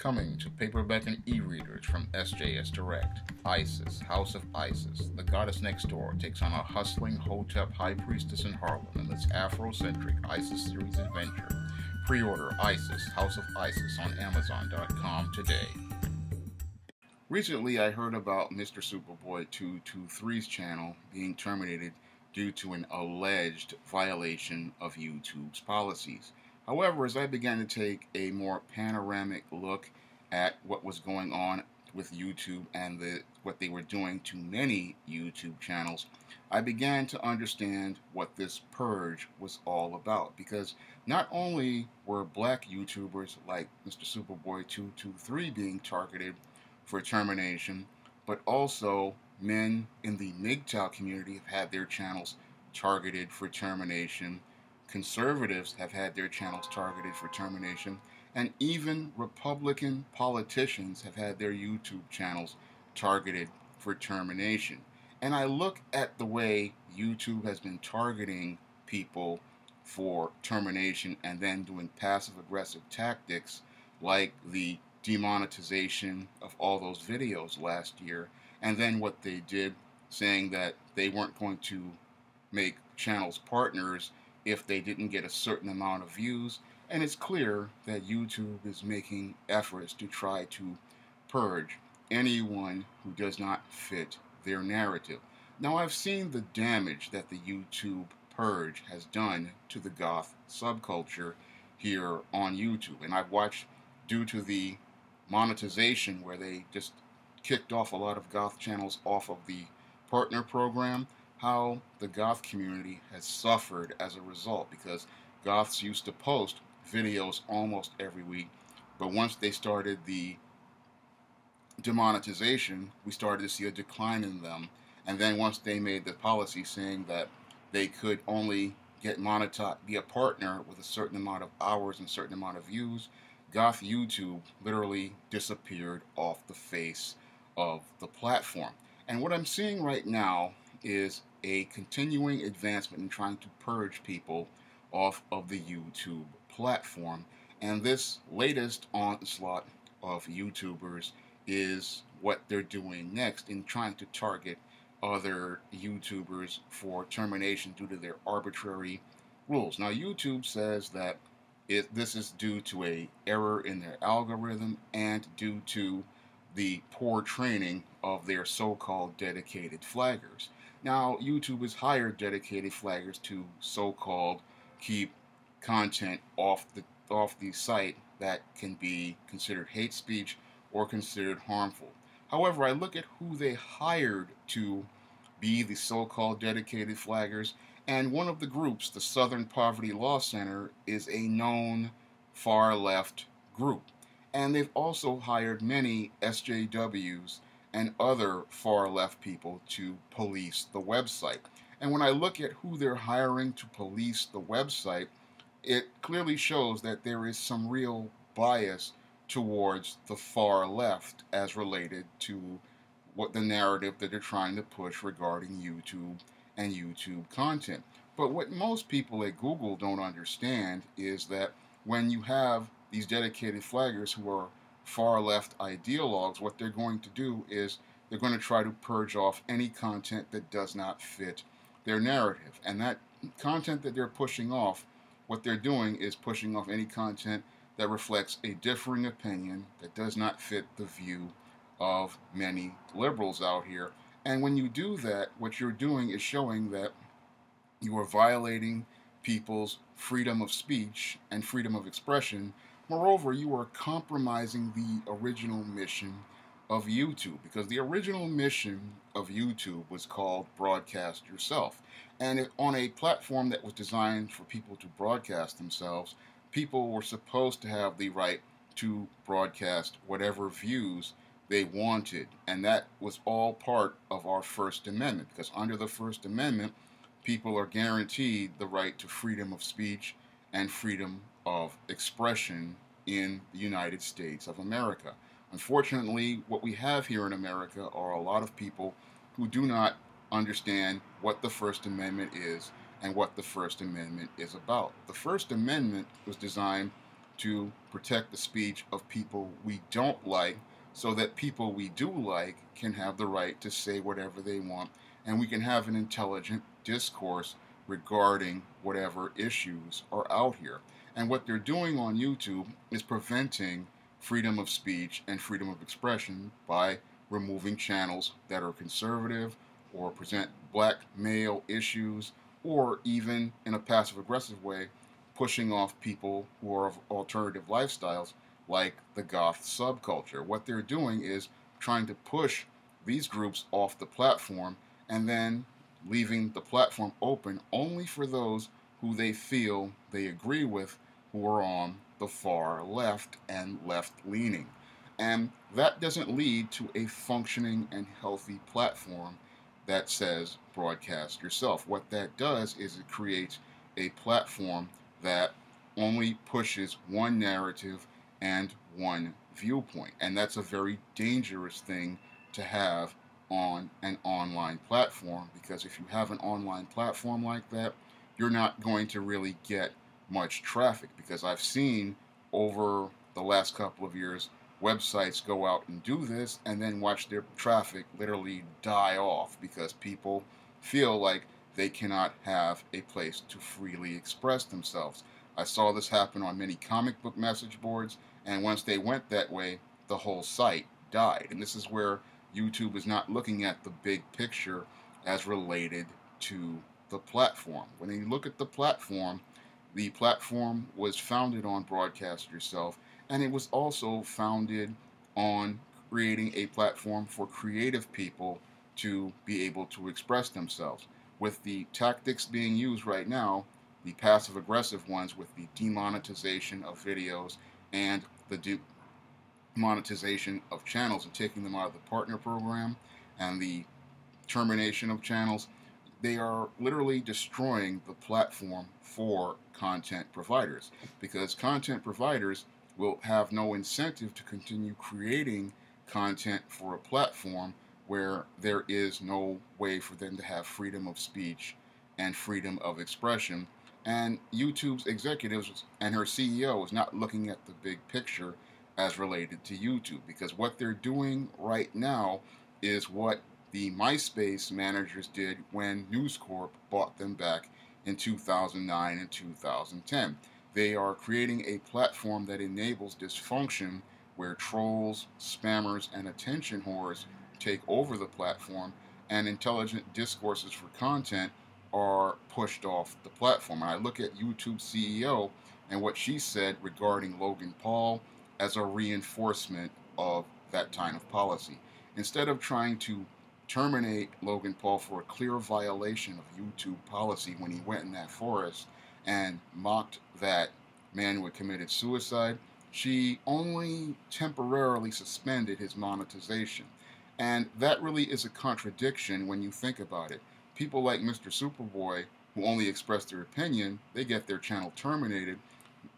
Coming to paperback and e-readers from SJS Direct, Isis, House of Isis, the goddess next door takes on a hustling Hotep high priestess in Harlem in this Afrocentric Isis series adventure. Pre-order Isis, House of Isis on Amazon.com today. Recently, I heard about Mr. Superboy 223's channel being terminated due to an alleged violation of YouTube's policies. However, as I began to take a more panoramic look at what was going on with YouTube and what they were doing to many YouTube channels, I began to understand what this purge was all about. Because not only were black YouTubers like Mr. Superboy 223 being targeted for termination, but also men in the MGTOW community have had their channels targeted for termination. Conservatives have had their channels targeted for termination, and even Republican politicians have had their YouTube channels targeted for termination. And I look at the way YouTube has been targeting people for termination and then doing passive-aggressive tactics like the demonetization of all those videos last year, and then what they did, saying that they weren't going to make channels partners if they didn't get a certain amount of views. And it's clear that YouTube is making efforts to try to purge anyone who does not fit their narrative. Now, I've seen the damage that the YouTube purge has done to the goth subculture here on YouTube, and I've watched, due to the monetization where they just kicked off a lot of goth channels off of the partner program, how the goth community has suffered as a result, because goths used to post videos almost every week, but once they started the demonetization, we started to see a decline in them. And then once they made the policy saying that they could only get monetized, be a partner with a certain amount of hours and a certain amount of views, goth YouTube literally disappeared off the face of the platform. And what I'm seeing right now is a continuing advancement in trying to purge people off of the YouTube platform. And this latest onslaught of YouTubers is what they're doing next in trying to target other YouTubers for termination due to their arbitrary rules. Now, YouTube says that this is due to an error in their algorithm and due to the poor training of their so-called dedicated flaggers. Now, YouTube has hired dedicated flaggers to so-called keep content off the site that can be considered hate speech or considered harmful. However, I look at who they hired to be the so-called dedicated flaggers, and one of the groups, the Southern Poverty Law Center, is a known far-left group. And they've also hired many SJWs and other far-left people to police the website. And when I look at who they're hiring to police the website, it clearly shows that there is some real bias towards the far left as related to what the narrative that they're trying to push regarding YouTube and YouTube content. But what most people at Google don't understand is that when you have these dedicated flaggers who are far left ideologues, what they're going to do is they're going to try to purge off any content that does not fit their narrative. And that content that they're pushing off, what they're doing is pushing off any content that reflects a differing opinion that does not fit the view of many liberals out here. And when you do that, what you're doing is showing that you are violating people's freedom of speech and freedom of expression. Moreover, you are compromising the original mission of YouTube, because the original mission of YouTube was called Broadcast Yourself. And on a platform that was designed for people to broadcast themselves, people were supposed to have the right to broadcast whatever views they wanted. And that was all part of our First Amendment, because under the First Amendment, people are guaranteed the right to freedom of speech and freedom of expression in the United States of America. Unfortunately, what we have here in America are a lot of people who do not understand what the First Amendment is and what the First Amendment is about. The First Amendment was designed to protect the speech of people we don't like, so that people we do like can have the right to say whatever they want, and we can have an intelligent discourse regarding whatever issues are out here. And what they're doing on YouTube is preventing freedom of speech and freedom of expression by removing channels that are conservative or present black male issues, or even in a passive aggressive way, pushing off people who are of alternative lifestyles like the goth subculture. What they're doing is trying to push these groups off the platform and then leaving the platform open only for those who they feel they agree with, who are on the far left and left leaning. And that doesn't lead to a functioning and healthy platform that says broadcast yourself. What that does is it creates a platform that only pushes one narrative and one viewpoint. And that's a very dangerous thing to have on an online platform, because if you have an online platform like that, you're not going to really get much traffic. Because I've seen over the last couple of years websites go out and do this and then watch their traffic literally die off because people feel like they cannot have a place to freely express themselves. I saw this happen on many comic book message boards, and once they went that way, the whole site died. And this is where YouTube is not looking at the big picture as related to the platform. When you look at the platform was founded on broadcast yourself, and it was also founded on creating a platform for creative people to be able to express themselves. With the tactics being used right now, the passive aggressive ones with the demonetization of videos and the demonetization of channels and taking them out of the partner program and the termination of channels, they are literally destroying the platform for content providers, because content providers will have no incentive to continue creating content for a platform where there is no way for them to have freedom of speech and freedom of expression. And YouTube's executives and her CEO is not looking at the big picture as related to YouTube, because what they're doing right now is what the MySpace managers did when News Corp bought them back in 2009 and 2010. They are creating a platform that enables dysfunction, where trolls, spammers, and attention whores take over the platform, and intelligent discourses for content are pushed off the platform. And I look at YouTube CEO and what she said regarding Logan Paul as a reinforcement of that kind of policy. Instead of trying to terminate Logan Paul for a clear violation of YouTube policy when he went in that forest and mocked that man who had committed suicide, she only temporarily suspended his monetization. And that really is a contradiction when you think about it. People like Mr. Superboy, who only express their opinion, they get their channel terminated.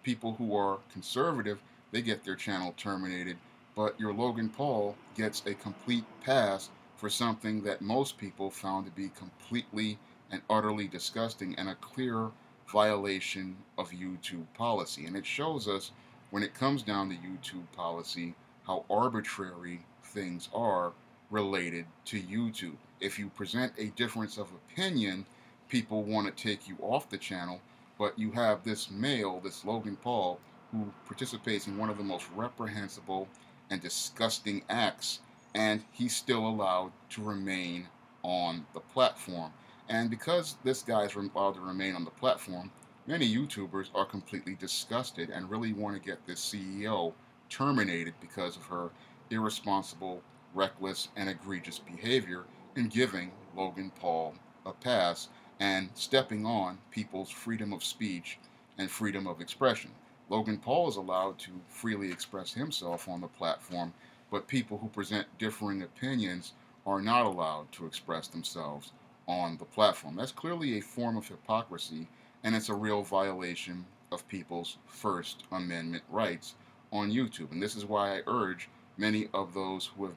People who are conservative, they get their channel terminated. But your Logan Paul gets a complete pass for something that most people found to be completely and utterly disgusting and a clear violation of YouTube policy. And it shows us, when it comes down to YouTube policy, how arbitrary things are related to YouTube. If you present a difference of opinion, people want to take you off the channel, but you have this male, this Logan Paul, who participates in one of the most reprehensible and disgusting acts, and he's still allowed to remain on the platform. And because this guy is allowed to remain on the platform, many YouTubers are completely disgusted and really want to get this CEO terminated because of her irresponsible, reckless, and egregious behavior in giving Logan Paul a pass and stepping on people's freedom of speech and freedom of expression. Logan Paul is allowed to freely express himself on the platform, but people who present differing opinions are not allowed to express themselves on the platform. That's clearly a form of hypocrisy, and it's a real violation of people's First Amendment rights on YouTube. And this is why I urge many of those who have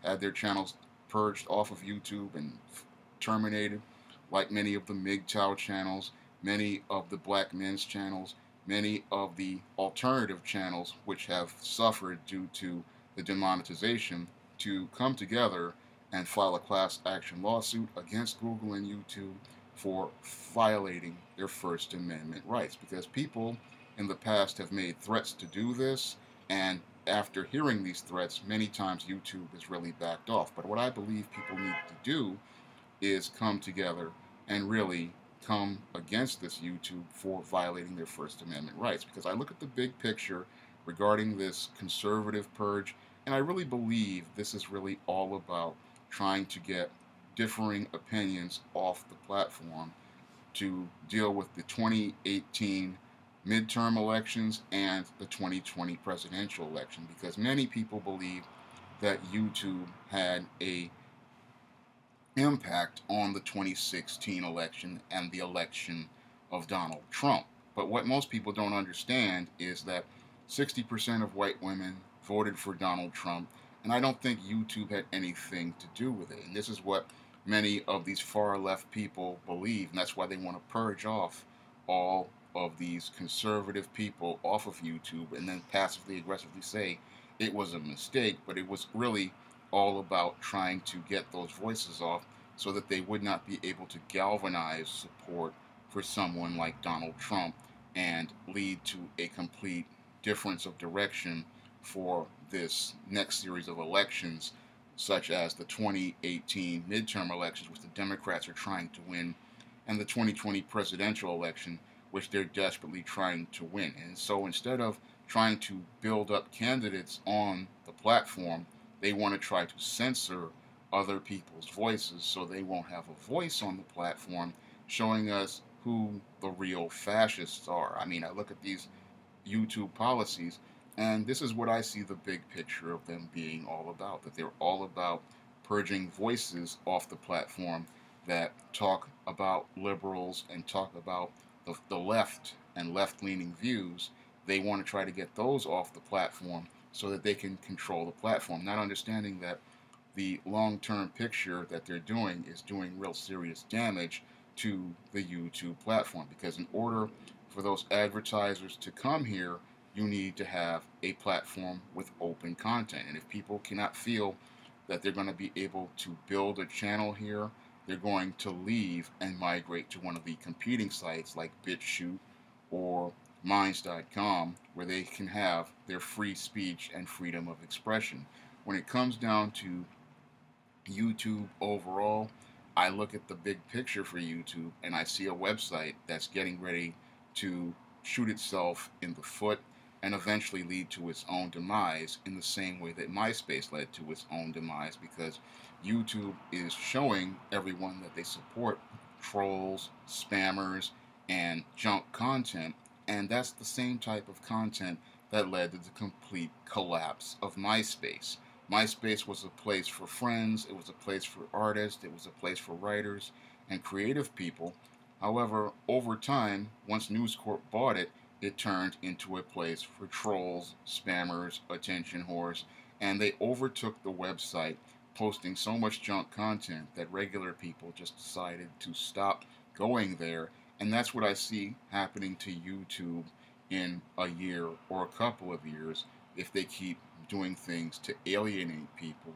had their channels purged off of YouTube and terminated, like many of the MGTOW channels, many of the black men's channels, many of the alternative channels which have suffered due to the demonetization to come together and file a class action lawsuit against Google and YouTube for violating their First Amendment rights. Because people in the past have made threats to do this, and after hearing these threats, many times YouTube has really backed off. But what I believe people need to do is come together and really come against this YouTube for violating their First Amendment rights. Because I look at the big picture regarding this conservative purge, and I really believe this is really all about trying to get differing opinions off the platform to deal with the 2018 midterm elections and the 2020 presidential election, because many people believe that YouTube had a impact on the 2016 election and the election of Donald Trump. But what most people don't understand is that 60% of white women voted for Donald Trump, and I don't think YouTube had anything to do with it. And this is what many of these far left people believe, and that's why they want to purge off all of these conservative people off of YouTube and then passively aggressively say it was a mistake, but it was really all about trying to get those voices off so that they would not be able to galvanize support for someone like Donald Trump and lead to a complete difference of direction for this next series of elections, such as the 2018 midterm elections, which the Democrats are trying to win, and the 2020 presidential election, which they're desperately trying to win. And so instead of trying to build up candidates on the platform, they want to try to censor other people's voices so they won't have a voice on the platform, showing us who the real fascists are. I mean, I look at these YouTube policies, and this is what I see the big picture of them being all about, that they're all about purging voices off the platform that talk about liberals and talk about the left and left-leaning views. They want to try to get those off the platform so that they can control the platform, not understanding that the long-term picture that they're doing is doing real serious damage to the YouTube platform. Because in order for those advertisers to come here, you need to have a platform with open content. And if people cannot feel that they're going to be able to build a channel here, they're going to leave and migrate to one of the competing sites like BitChute or Minds.com, where they can have their free speech and freedom of expression. When it comes down to YouTube overall, I look at the big picture for YouTube and I see a website that's getting ready to shoot itself in the foot and eventually lead to its own demise, in the same way that MySpace led to its own demise, because YouTube is showing everyone that they support trolls, spammers, and junk content, and that's the same type of content that led to the complete collapse of MySpace. MySpace was a place for friends, it was a place for artists, it was a place for writers and creative people. However, over time, once News Corp bought it, it turned into a place for trolls, spammers, attention whores, and they overtook the website, posting so much junk content that regular people just decided to stop going there. And that's what I see happening to YouTube in a year or a couple of years if they keep doing things to alienate people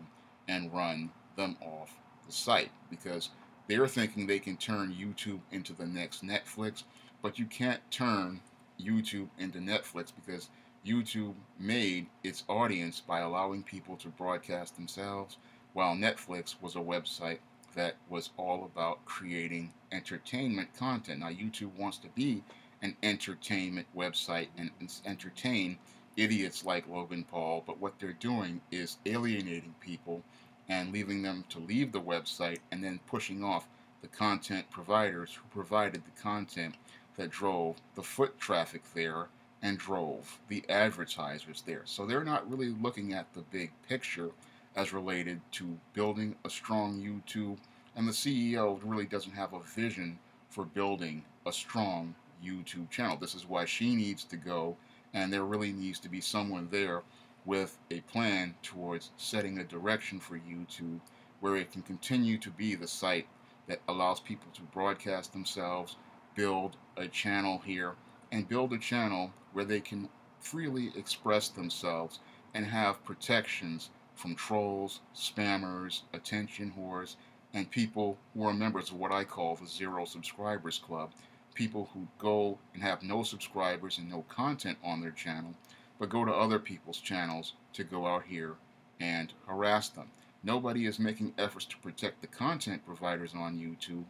and run them off the site, because they're thinking they can turn YouTube into the next Netflix, but you can't turn YouTube into Netflix, because YouTube made its audience by allowing people to broadcast themselves, while Netflix was a website that was all about creating entertainment content. Now, YouTube wants to be an entertainment website and entertain idiots like Logan Paul, but what they're doing is alienating people and leaving them to leave the website and then pushing off the content providers who provided the content that drove the foot traffic there and drove the advertisers there. So they're not really looking at the big picture as related to building a strong YouTube, and the CEO really doesn't have a vision for building a strong YouTube channel. This is why she needs to go, and there really needs to be someone there with a plan towards setting a direction for YouTube where it can continue to be the site that allows people to broadcast themselves, build a channel here, and build a channel where they can freely express themselves and have protections from trolls, spammers, attention whores, and people who are members of what I call the Zero Subscribers Club. People who go and have no subscribers and no content on their channel, but go to other people's channels to go out here and harass them. Nobody is making efforts to protect the content providers on YouTube,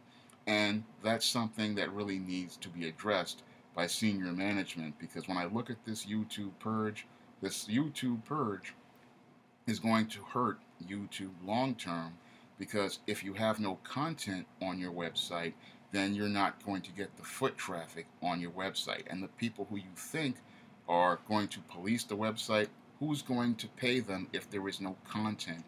and that's something that really needs to be addressed by senior management, because when I look at this YouTube purge is going to hurt YouTube long term, because if you have no content on your website, then you're not going to get the foot traffic on your website. And the people who you think are going to police the website, who's going to pay them if there is no content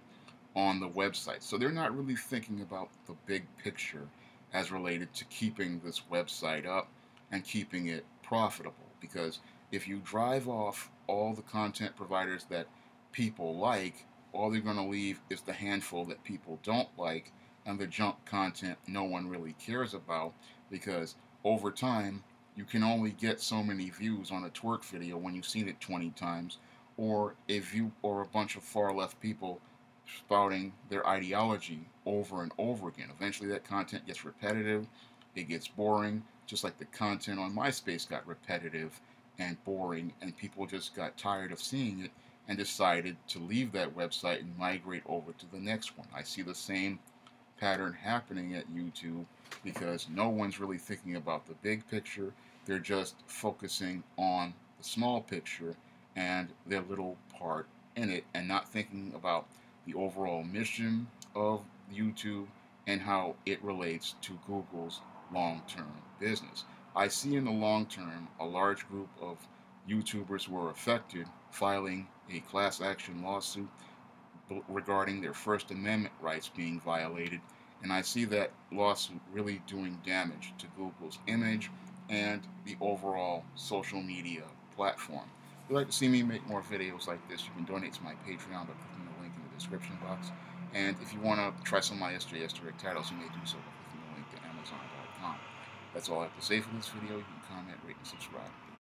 on the website? So they're not really thinking about the big picture as related to keeping this website up and keeping it profitable. Because if you drive off all the content providers that people like, all they're going to leave is the handful that people don't like and the junk content no one really cares about, because over time you can only get so many views on a twerk video when you've seen it 20 times, or a view, or a bunch of far left people spouting their ideology over and over again. Eventually that content gets repetitive, it gets boring, just like the content on MySpace got repetitive and boring, and people just got tired of seeing it and decided to leave that website and migrate over to the next one. I see the same pattern happening at YouTube, because no one's really thinking about the big picture. They're just focusing on the small picture and their little part in it, and not thinking about the overall mission of YouTube and how it relates to Google's long-term business. I see in the long term a large group of YouTubers who are affected filing a class action lawsuit regarding their First Amendment rights being violated, and I see that lawsuit really doing damage to Google's image and the overall social media platform. If you'd like to see me make more videos like this, you can donate to my Patreon by clicking the link in the description box. And if you want to try some of my SJS Direct titles, you may do so by clicking the link to Amazon.com. That's all I have to say for this video. You can comment, rate, and subscribe.